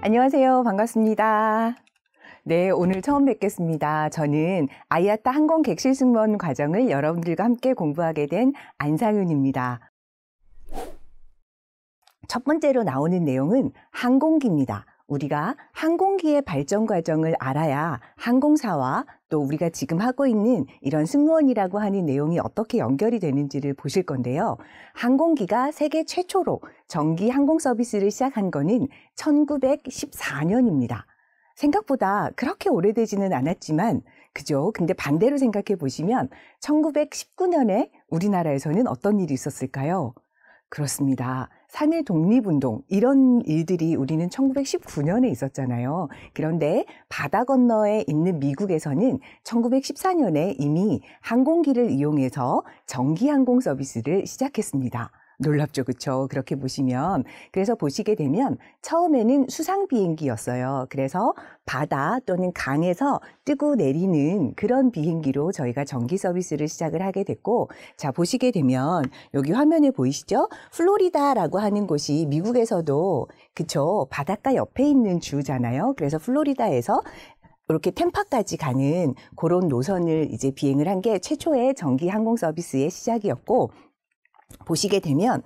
안녕하세요. 반갑습니다. 네, 오늘 처음 뵙겠습니다. 저는 아이아타 항공 객실 승무원 과정을 여러분들과 함께 공부하게 된 안상윤입니다. 첫 번째로 나오는 내용은 항공기입니다. 우리가 항공기의 발전 과정을 알아야 항공사와 또 우리가 지금 하고 있는 이런 승무원이라고 하는 내용이 어떻게 연결이 되는지를 보실 건데요. 항공기가 세계 최초로 정기 항공 서비스를 시작한 거는 1914년입니다. 생각보다 그렇게 오래되지는 않았지만 그죠? 근데 반대로 생각해 보시면 1919년에 우리나라에서는 어떤 일이 있었을까요? 그렇습니다. 3.1 독립운동 이런 일들이 우리는 1919년에 있었잖아요. 그런데 바다 건너에 있는 미국에서는 1914년에 이미 항공기를 이용해서 정기 항공 서비스를 시작했습니다. 놀랍죠, 그렇죠? 그렇게 보시면. 그래서 보시게 되면 처음에는 수상 비행기였어요. 그래서 바다 또는 강에서 뜨고 내리는 그런 비행기로 저희가 정기 서비스를 시작을 하게 됐고, 자, 보시게 되면 여기 화면에 보이시죠? 플로리다라고 하는 곳이 미국에서도 그쵸? 바닷가 옆에 있는 주잖아요. 그래서 플로리다에서 이렇게 템파까지 가는 그런 노선을 이제 비행을 한 게 최초의 정기 항공 서비스의 시작이었고, 보시게 되면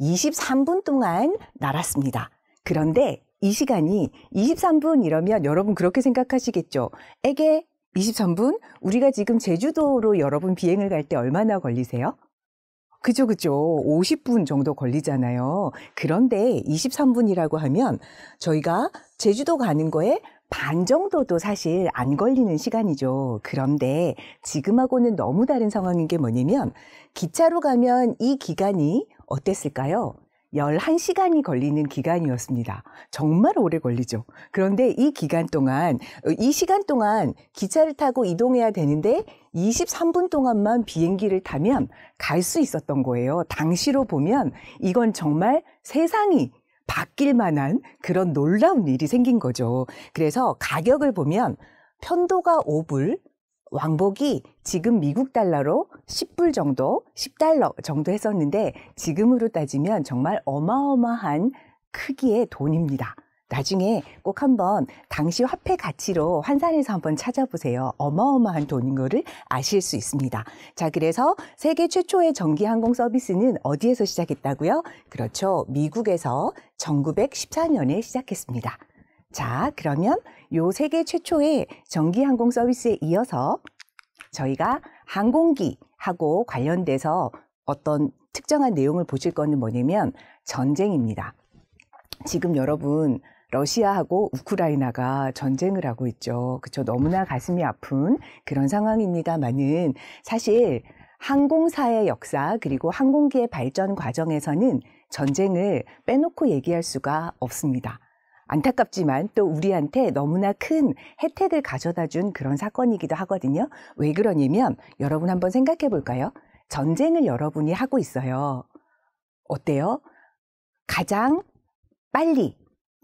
23분 동안 날았습니다. 그런데 이 시간이 23분 이러면 여러분 그렇게 생각하시겠죠? 에게 23분? 우리가 지금 제주도로 여러분 비행을 갈 때 얼마나 걸리세요? 그죠. 50분 정도 걸리잖아요. 그런데 23분이라고 하면 저희가 제주도 가는 거에 반 정도도 사실 안 걸리는 시간이죠. 그런데 지금하고는 너무 다른 상황인 게 뭐냐면 기차로 가면 이 기간이 어땠을까요? 11시간이 걸리는 기간이었습니다. 정말 오래 걸리죠. 그런데 이 시간 동안 기차를 타고 이동해야 되는데 23분 동안만 비행기를 타면 갈 수 있었던 거예요. 당시로 보면 이건 정말 세상이 바뀔 만한 그런 놀라운 일이 생긴 거죠. 그래서 가격을 보면 편도가 5불, 왕복이 지금 미국 달러로 10불 정도, 10달러 정도 했었는데 지금으로 따지면 정말 어마어마한 크기의 돈입니다. 나중에 꼭 한번 당시 화폐 가치로 환산해서 한번 찾아보세요. 어마어마한 돈인 거를 아실 수 있습니다. 자, 그래서 세계 최초의 정기 항공 서비스는 어디에서 시작했다고요? 그렇죠. 미국에서 1914년에 시작했습니다. 자, 그러면 요 세계 최초의 정기 항공 서비스에 이어서 저희가 항공기하고 관련돼서 어떤 특정한 내용을 보실 거는 뭐냐면 전쟁입니다. 지금 여러분 러시아하고 우크라이나가 전쟁을 하고 있죠. 그렇죠. 너무나 가슴이 아픈 그런 상황입니다만은 사실 항공사의 역사 그리고 항공기의 발전 과정에서는 전쟁을 빼놓고 얘기할 수가 없습니다. 안타깝지만 또 우리한테 너무나 큰 혜택을 가져다 준 그런 사건이기도 하거든요. 왜 그러냐면 여러분 한번 생각해 볼까요? 전쟁을 여러분이 하고 있어요. 어때요? 가장 빨리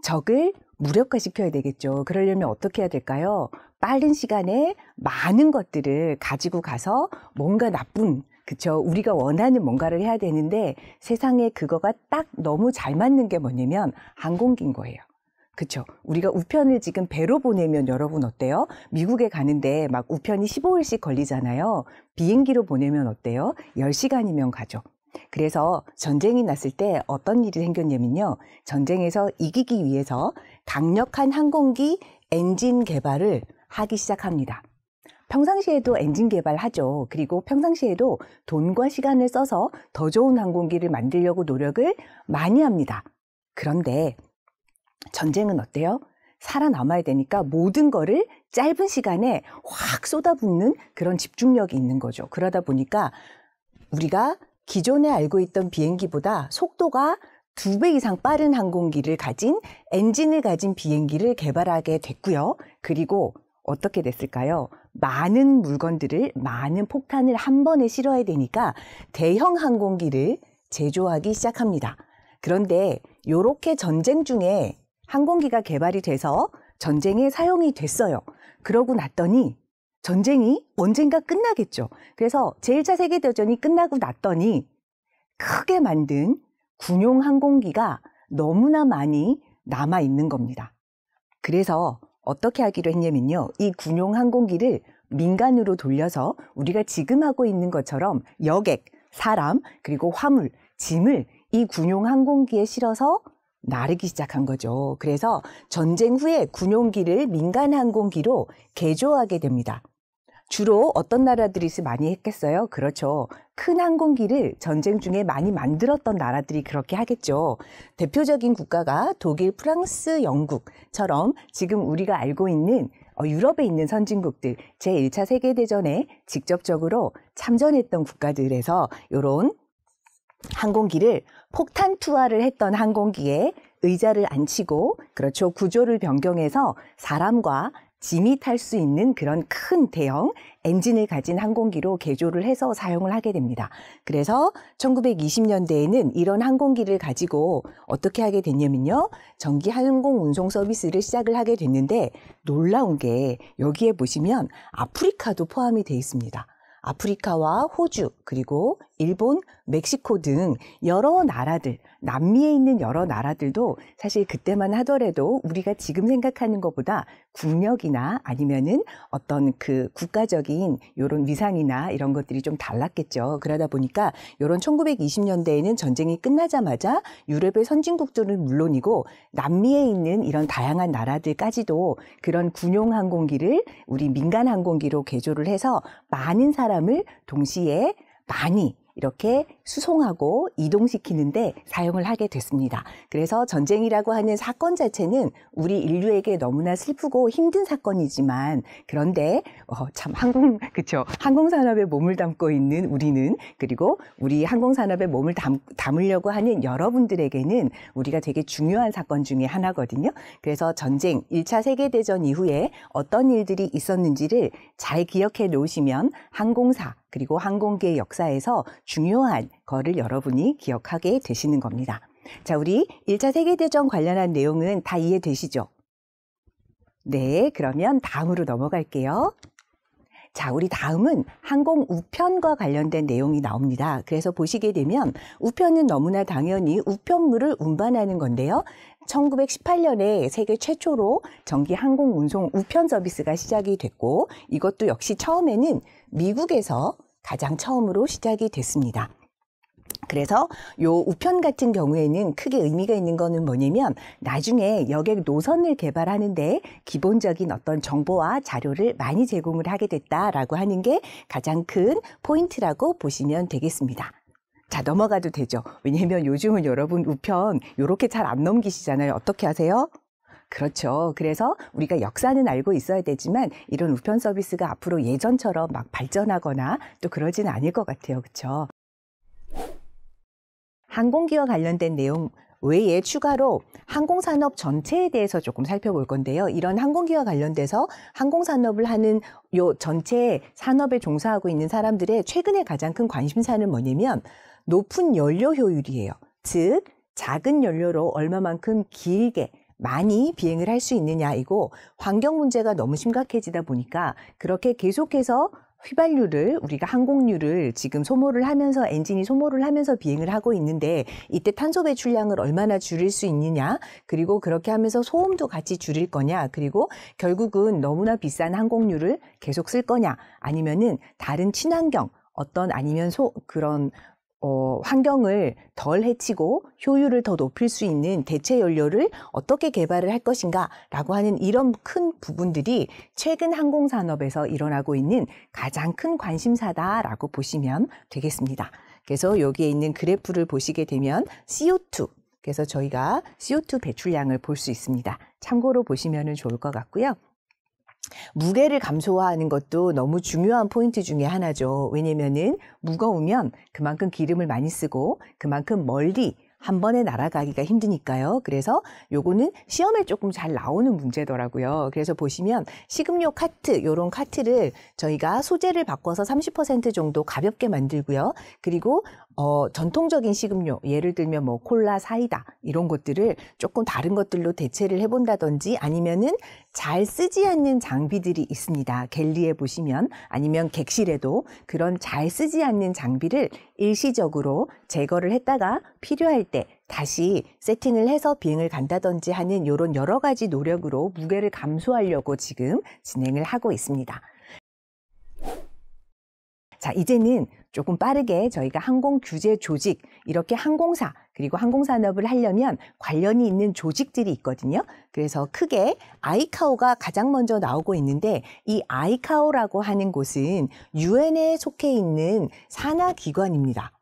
적을 무력화시켜야 되겠죠. 그러려면 어떻게 해야 될까요? 빠른 시간에 많은 것들을 가지고 가서 뭔가 나쁜 그쵸? 우리가 원하는 뭔가를 해야 되는데 세상에 그거가 딱 너무 잘 맞는 게 뭐냐면 항공기인 거예요. 그쵸? 우리가 우편을 지금 배로 보내면 여러분 어때요? 미국에 가는데 막 우편이 15일씩 걸리잖아요. 비행기로 보내면 어때요? 10시간이면 가죠. 그래서 전쟁이 났을 때 어떤 일이 생겼냐면요. 전쟁에서 이기기 위해서 강력한 항공기 엔진 개발을 하기 시작합니다. 평상시에도 엔진 개발하죠. 그리고 평상시에도 돈과 시간을 써서 더 좋은 항공기를 만들려고 노력을 많이 합니다. 그런데 전쟁은 어때요? 살아남아야 되니까 모든 거를 짧은 시간에 확 쏟아붓는 그런 집중력이 있는 거죠. 그러다 보니까 우리가 기존에 알고 있던 비행기보다 속도가 2배 이상 빠른 항공기를 가진 엔진을 가진 비행기를 개발하게 됐고요. 그리고 어떻게 됐을까요? 많은 물건들을, 많은 폭탄을 한 번에 실어야 되니까 대형 항공기를 제조하기 시작합니다. 그런데 이렇게 전쟁 중에 항공기가 개발이 돼서 전쟁에 사용이 됐어요. 그러고 났더니 전쟁이 언젠가 끝나겠죠. 그래서 제1차 세계대전이 끝나고 났더니 크게 만든 군용 항공기가 너무나 많이 남아 있는 겁니다. 그래서 어떻게 하기로 했냐면요. 이 군용 항공기를 민간으로 돌려서 우리가 지금 하고 있는 것처럼 여객, 사람, 그리고 화물, 짐을 이 군용 항공기에 실어서 나르기 시작한 거죠. 그래서 전쟁 후에 군용기를 민간 항공기로 개조하게 됩니다. 주로 어떤 나라들이 많이 했겠어요? 그렇죠. 큰 항공기를 전쟁 중에 많이 만들었던 나라들이 그렇게 하겠죠. 대표적인 국가가 독일, 프랑스, 영국처럼 지금 우리가 알고 있는 유럽에 있는 선진국들, 제1차 세계대전에 직접적으로 참전했던 국가들에서 이런 항공기를 폭탄 투하를 했던 항공기에 의자를 앉히고, 그렇죠, 구조를 변경해서 사람과 짐이 탈 수 있는 그런 큰 대형 엔진을 가진 항공기로 개조를 해서 사용을 하게 됩니다. 그래서 1920년대에는 이런 항공기를 가지고 어떻게 하게 됐냐면요. 전기 항공 운송 서비스를 시작을 하게 됐는데, 놀라운 게 여기에 보시면 아프리카도 포함이 되어 있습니다. 아프리카와 호주, 그리고 일본, 멕시코 등 여러 나라들, 남미에 있는 여러 나라들도 사실 그때만 하더라도 우리가 지금 생각하는 것보다 국력이나 아니면은 어떤 그 국가적인 이런 위상이나 이런 것들이 좀 달랐겠죠. 그러다 보니까 이런 1920년대에는 전쟁이 끝나자마자 유럽의 선진국들은 물론이고 남미에 있는 이런 다양한 나라들까지도 그런 군용 항공기를 우리 민간 항공기로 개조를 해서 많은 사람을 동시에 많이 이렇게 수송하고 이동시키는데 사용을 하게 됐습니다. 그래서 전쟁이라고 하는 사건 자체는 우리 인류에게 너무나 슬프고 힘든 사건이지만, 그런데 참 항공산업에 몸을 담고 있는 우리는, 그리고 우리 항공산업에 몸을 담으려고 하는 여러분들에게는 우리가 되게 중요한 사건 중에 하나거든요. 그래서 전쟁, 1차 세계대전 이후에 어떤 일들이 있었는지를 잘 기억해 놓으시면 항공사, 그리고 항공기의 역사에서 중요한 거를 여러분이 기억하게 되시는 겁니다. 자, 우리 1차 세계대전 관련한 내용은 다 이해되시죠? 네, 그러면 다음으로 넘어갈게요. 자, 우리 다음은 항공 우편과 관련된 내용이 나옵니다. 그래서 보시게 되면 우편은 너무나 당연히 우편물을 운반하는 건데요. 1918년에 세계 최초로 전기 항공 운송 우편 서비스가 시작이 됐고, 이것도 역시 처음에는 미국에서 가장 처음으로 시작이 됐습니다. 그래서 요 우편 같은 경우에는 크게 의미가 있는 거는 뭐냐면, 나중에 여객 노선을 개발하는데 기본적인 어떤 정보와 자료를 많이 제공을 하게 됐다라고 하는 게 가장 큰 포인트라고 보시면 되겠습니다. 자, 넘어가도 되죠. 왜냐하면 요즘은 여러분 우편 이렇게 잘 안 넘기시잖아요. 어떻게 하세요? 그렇죠. 그래서 우리가 역사는 알고 있어야 되지만 이런 우편 서비스가 앞으로 예전처럼 막 발전하거나 또 그러지는 않을 것 같아요. 그렇죠? 항공기와 관련된 내용 외에 추가로 항공산업 전체에 대해서 조금 살펴볼 건데요. 이런 항공기와 관련돼서 항공산업을 하는 요 전체 산업에 종사하고 있는 사람들의 최근에 가장 큰 관심사는 뭐냐면 높은 연료 효율이에요. 즉, 작은 연료로 얼마만큼 길게 많이 비행을 할 수 있느냐이고, 환경 문제가 너무 심각해지다 보니까 그렇게 계속해서 휘발유를, 우리가 항공유를 지금 소모를 하면서, 엔진이 소모를 하면서 비행을 하고 있는데, 이때 탄소 배출량을 얼마나 줄일 수 있느냐, 그리고 그렇게 하면서 소음도 같이 줄일 거냐, 그리고 결국은 너무나 비싼 항공유를 계속 쓸 거냐, 아니면은 다른 친환경 아니면 환경을 덜 해치고 효율을 더 높일 수 있는 대체 연료를 어떻게 개발을 할 것인가 라고 하는 이런 큰 부분들이 최근 항공산업에서 일어나고 있는 가장 큰 관심사다라고 보시면 되겠습니다. 그래서 여기에 있는 그래프를 보시게 되면 CO2, 그래서 저희가 CO2 배출량을 볼 수 있습니다. 참고로 보시면 좋을 것 같고요. 무게를 감소화하는 것도 너무 중요한 포인트 중에 하나죠. 왜냐면은 무거우면 그만큼 기름을 많이 쓰고 그만큼 멀리 한 번에 날아가기가 힘드니까요. 그래서 요거는 시험에 조금 잘 나오는 문제더라고요. 그래서 보시면 식음료 카트, 요런 카트를 저희가 소재를 바꿔서 30% 정도 가볍게 만들고요. 그리고 전통적인 식음료, 예를 들면 뭐 콜라, 사이다 이런 것들을 조금 다른 것들로 대체를 해본다든지 아니면은 잘 쓰지 않는 장비들이 있습니다. 갤리에 보시면 아니면 객실에도 그런 잘 쓰지 않는 장비를 일시적으로 제거를 했다가 필요할 때 다시 세팅을 해서 비행을 간다든지 하는 이런 여러 가지 노력으로 무게를 감소하려고 지금 진행을 하고 있습니다. 자, 이제는 조금 빠르게 저희가 항공 규제 조직, 이렇게 항공사 그리고 항공산업을 하려면 관련이 있는 조직들이 있거든요. 그래서 크게 아이카오가 가장 먼저 나오고 있는데 이 아이카오라고 하는 곳은 유엔에 속해 있는 산하기관입니다.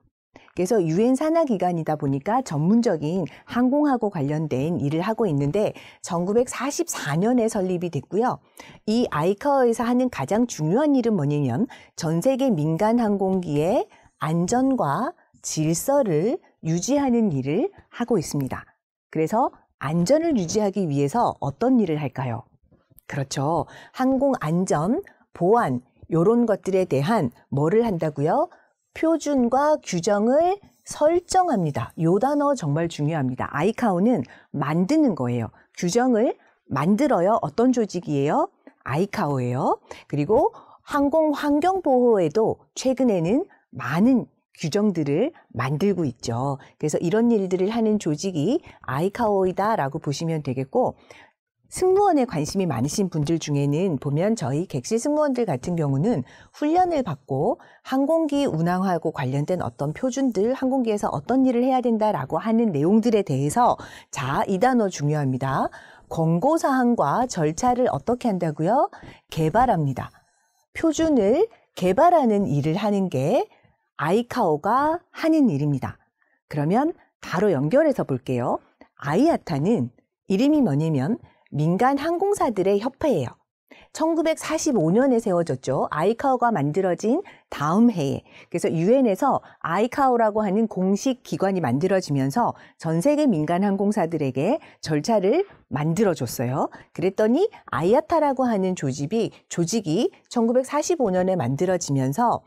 그래서 유엔 산하기관이다 보니까 전문적인 항공하고 관련된 일을 하고 있는데 1944년에 설립이 됐고요. 이 아이카오에서 하는 가장 중요한 일은 뭐냐면 전 세계 민간 항공기의 안전과 질서를 유지하는 일을 하고 있습니다. 그래서 안전을 유지하기 위해서 어떤 일을 할까요? 그렇죠. 항공 안전, 보안 이런 것들에 대한 뭐를 한다고요? 표준과 규정을 설정합니다. 이 단어 정말 중요합니다. 아이카오는 만드는 거예요. 규정을 만들어요. 어떤 조직이에요? 아이카오예요. 그리고 항공 환경 보호에도 최근에는 많은 규정들을 만들고 있죠. 그래서 이런 일들을 하는 조직이 아이카오이다라고 보시면 되겠고, 승무원에 관심이 많으신 분들 중에는 보면 저희 객실 승무원들 같은 경우는 훈련을 받고 항공기 운항하고 관련된 어떤 표준들, 항공기에서 어떤 일을 해야 된다라고 하는 내용들에 대해서 자, 이 단어 중요합니다. 권고사항과 절차를 어떻게 한다고요? 개발합니다. 표준을 개발하는 일을 하는 게 아이카오가 하는 일입니다. 그러면 바로 연결해서 볼게요. 아이아타는 이름이 뭐냐면 민간 항공사들의 협회예요. 1945년에 세워졌죠. 아이카오가 만들어진 다음 해에. 그래서 유엔에서 아이카오라고 하는 공식 기관이 만들어지면서 전 세계 민간 항공사들에게 절차를 만들어줬어요. 그랬더니 아이아타라고 하는 조직이 1945년에 만들어지면서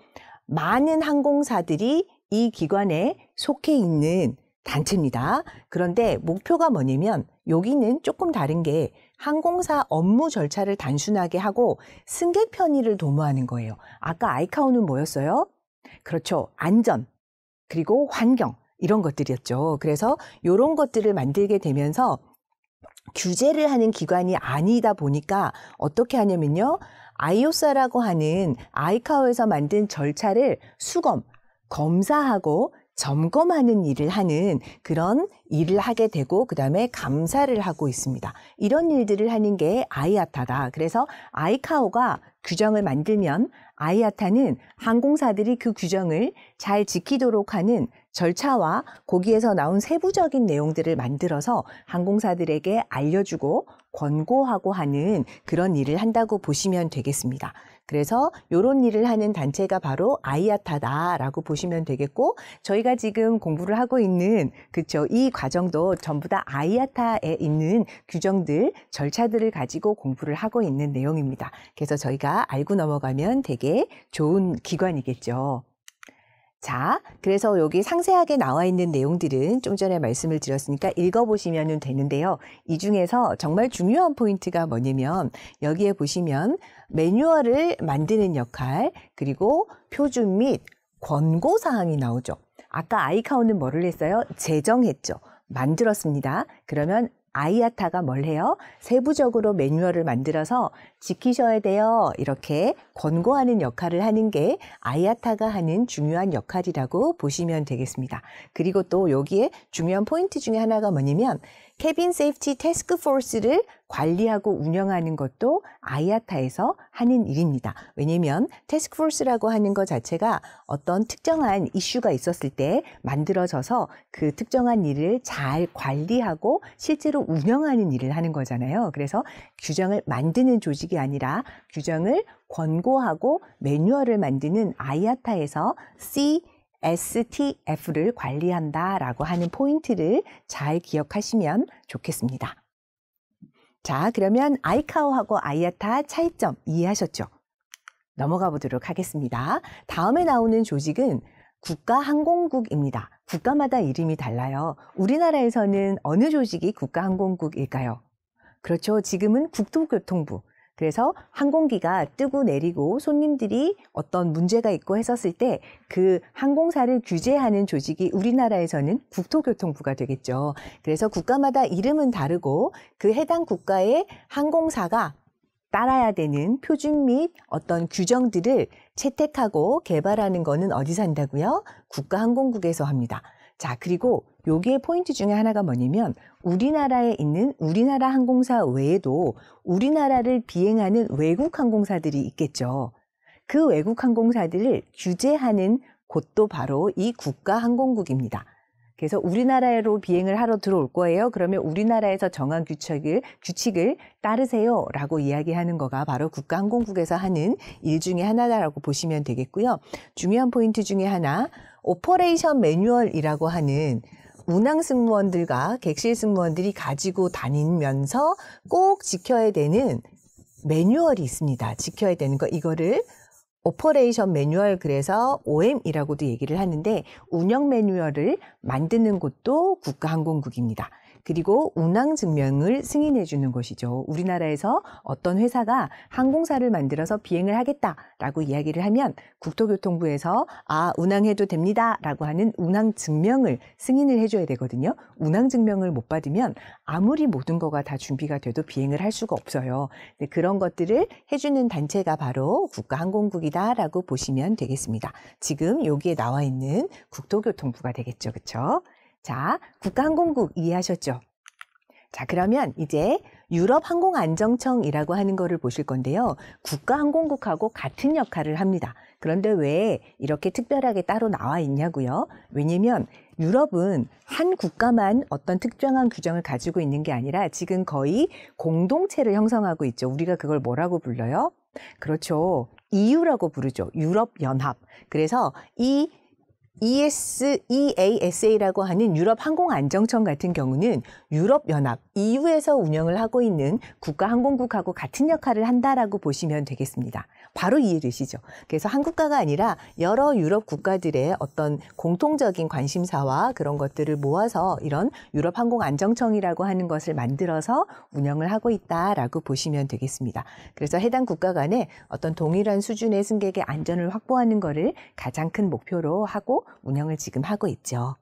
많은 항공사들이 이 기관에 속해 있는 단체입니다. 그런데 목표가 뭐냐면 여기는 조금 다른 게 항공사 업무 절차를 단순하게 하고 승객 편의를 도모하는 거예요. 아까 아이카오는 뭐였어요? 그렇죠. 안전, 그리고 환경 이런 것들이었죠. 그래서 이런 것들을 만들게 되면서 규제를 하는 기관이 아니다 보니까 어떻게 하냐면요. 아이오사라고 하는 아이카오에서 만든 절차를 검사하고 점검하는 일을 하는 그런 일을 하게 되고 그다음에 감사를 하고 있습니다. 이런 일들을 하는 게 아이아타다. 그래서 아이카오가 규정을 만들면 아이아타는 항공사들이 그 규정을 잘 지키도록 하는 절차와 거기에서 나온 세부적인 내용들을 만들어서 항공사들에게 알려주고 권고하고 하는 그런 일을 한다고 보시면 되겠습니다. 그래서 이런 일을 하는 단체가 바로 아이아타다라고 보시면 되겠고 저희가 지금 공부를 하고 있는 그렇죠. 이 과정도 전부 다 아이아타에 있는 규정들, 절차들을 가지고 공부를 하고 있는 내용입니다. 그래서 저희가 알고 넘어가면 되게 좋은 기관이겠죠. 자, 그래서 여기 상세하게 나와 있는 내용들은 좀 전에 말씀을 드렸으니까 읽어보시면 되는데요. 이 중에서 정말 중요한 포인트가 뭐냐면 여기에 보시면 매뉴얼을 만드는 역할, 그리고 표준 및 권고사항이 나오죠. 아까 아이카오는 뭐를 했어요? 제정했죠. 만들었습니다. 그러면 아이아타가 뭘 해요? 세부적으로 매뉴얼을 만들어서 지키셔야 돼요. 이렇게 권고하는 역할을 하는 게 아이아타가 하는 중요한 역할이라고 보시면 되겠습니다. 그리고 또 여기에 중요한 포인트 중에 하나가 뭐냐면 캐빈 세이프티 태스크 포스를 관리하고 운영하는 것도 아이아타에서 하는 일입니다. 왜냐하면 태스크 포스라고 하는 것 자체가 어떤 특정한 이슈가 있었을 때 만들어져서 그 특정한 일을 잘 관리하고 실제로 운영하는 일을 하는 거잖아요. 그래서 규정을 만드는 조직이 아니라 규정을 권고하고 매뉴얼을 만드는 아이아타에서 STF를 관리한다라고 하는 포인트를 잘 기억하시면 좋겠습니다. 자, 그러면 아이카오하고 아이아타 차이점 이해하셨죠? 넘어가 보도록 하겠습니다. 다음에 나오는 조직은 국가항공국입니다. 국가마다 이름이 달라요. 우리나라에서는 어느 조직이 국가항공국일까요? 그렇죠. 지금은 국토교통부. 그래서 항공기가 뜨고 내리고 손님들이 어떤 문제가 있고 했었을 때 그 항공사를 규제하는 조직이 우리나라에서는 국토교통부가 되겠죠. 그래서 국가마다 이름은 다르고 그 해당 국가의 항공사가 따라야 되는 표준 및 어떤 규정들을 채택하고 개발하는 거는 어디서 한다고요? 국가항공국에서 합니다. 자, 그리고 여기에 포인트 중에 하나가 뭐냐면 우리나라에 있는 우리나라 항공사 외에도 우리나라를 비행하는 외국 항공사들이 있겠죠. 그 외국 항공사들을 규제하는 곳도 바로 이 국가항공국입니다. 그래서 우리나라로 비행을 하러 들어올 거예요. 그러면 우리나라에서 정한 규칙을 따르세요 라고 이야기하는 거가 바로 국가항공국에서 하는 일 중에 하나다라고 보시면 되겠고요. 중요한 포인트 중에 하나, 오퍼레이션 매뉴얼이라고 하는 운항 승무원들과 객실 승무원들이 가지고 다니면서 꼭 지켜야 되는 매뉴얼이 있습니다. 지켜야 되는 거, 이거를 오퍼레이션 매뉴얼, 그래서 OM이라고도 얘기를 하는데 운영 매뉴얼을 만드는 곳도 국가항공국입니다. 그리고 운항 증명을 승인해 주는 것이죠. 우리나라에서 어떤 회사가 항공사를 만들어서 비행을 하겠다라고 이야기를 하면 국토교통부에서 운항해도 됩니다라고 하는 운항 증명을 승인을 해줘야 되거든요. 운항 증명을 못 받으면 아무리 모든 거가 다 준비가 돼도 비행을 할 수가 없어요. 그런 것들을 해주는 단체가 바로 국가항공국이다라고 보시면 되겠습니다. 지금 여기에 나와 있는 국토교통부가 되겠죠. 그렇죠? 자, 국가항공국 이해하셨죠? 자, 그러면 이제 유럽항공안정청이라고 하는 거를 보실 건데요. 국가항공국하고 같은 역할을 합니다. 그런데 왜 이렇게 특별하게 따로 나와 있냐고요? 왜냐면 유럽은 한 국가만 어떤 특정한 규정을 가지고 있는 게 아니라 지금 거의 공동체를 형성하고 있죠. 우리가 그걸 뭐라고 불러요? 그렇죠. EU라고 부르죠. 유럽연합. 그래서 이 EASA라고 하는 유럽항공안정청 같은 경우는 유럽연합, EU에서 운영을 하고 있는 국가항공국하고 같은 역할을 한다라고 보시면 되겠습니다. 바로 이해되시죠? 그래서 한 국가가 아니라 여러 유럽 국가들의 어떤 공통적인 관심사와 그런 것들을 모아서 이런 유럽항공안정청이라고 하는 것을 만들어서 운영을 하고 있다라고 보시면 되겠습니다. 그래서 해당 국가 간에 어떤 동일한 수준의 승객의 안전을 확보하는 것을 가장 큰 목표로 하고 운영을 지금 하고 있죠.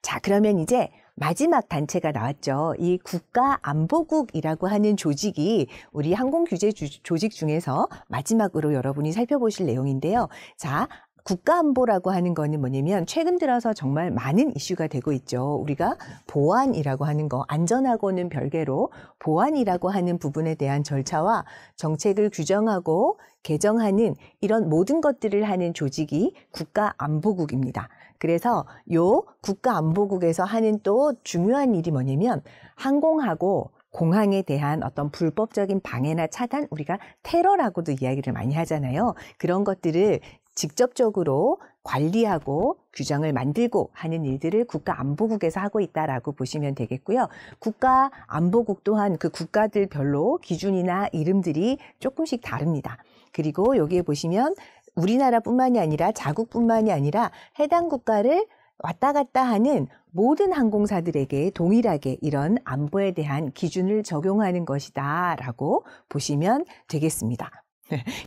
자, 그러면 이제 마지막 단체가 나왔죠. 이 국가안보국이라고 하는 조직이 우리 항공규제 조직 중에서 마지막으로 여러분이 살펴보실 내용인데요. 자, 국가안보라고 하는 거는 뭐냐면 최근 들어서 정말 많은 이슈가 되고 있죠. 우리가 보안이라고 하는 거, 안전하고는 별개로 보안이라고 하는 부분에 대한 절차와 정책을 규정하고 개정하는 이런 모든 것들을 하는 조직이 국가안보국입니다. 그래서 요 국가안보국에서 하는 또 중요한 일이 뭐냐면 항공하고 공항에 대한 어떤 불법적인 방해나 차단, 우리가 테러라고도 이야기를 많이 하잖아요. 그런 것들을 직접적으로 관리하고 규정을 만들고 하는 일들을 국가안보국에서 하고 있다라고 보시면 되겠고요. 국가안보국 또한 그 국가들별로 기준이나 이름들이 조금씩 다릅니다. 그리고 여기에 보시면 우리나라뿐만이 아니라 자국뿐만이 아니라 해당 국가를 왔다 갔다 하는 모든 항공사들에게 동일하게 이런 안보에 대한 기준을 적용하는 것이다 라고 보시면 되겠습니다.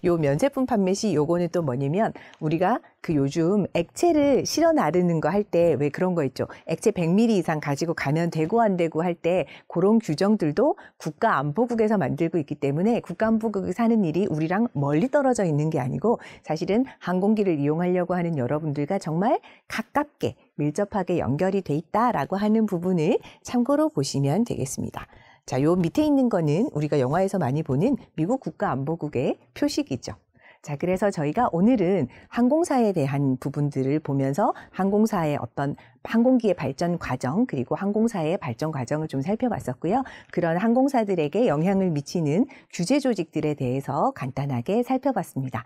요 면세품 판매 시 요거는 또 뭐냐면 우리가 그 요즘 액체를 실어 나르는 거 할 때 왜 그런 거 있죠. 액체 100ml 이상 가지고 가면 되고 안 되고 할 때 그런 규정들도 국가안보국에서 만들고 있기 때문에 국가안보국에서 하는 일이 우리랑 멀리 떨어져 있는 게 아니고 사실은 항공기를 이용하려고 하는 여러분들과 정말 가깝게 밀접하게 연결이 돼 있다라고 하는 부분을 참고로 보시면 되겠습니다. 자, 요 밑에 있는 거는 우리가 영화에서 많이 보는 미국 국가안보국의 표식이죠. 자, 그래서 저희가 오늘은 항공사에 대한 부분들을 보면서 항공사의 어떤 항공기의 발전 과정 그리고 항공사의 발전 과정을 좀 살펴봤었고요. 그런 항공사들에게 영향을 미치는 규제 조직들에 대해서 간단하게 살펴봤습니다.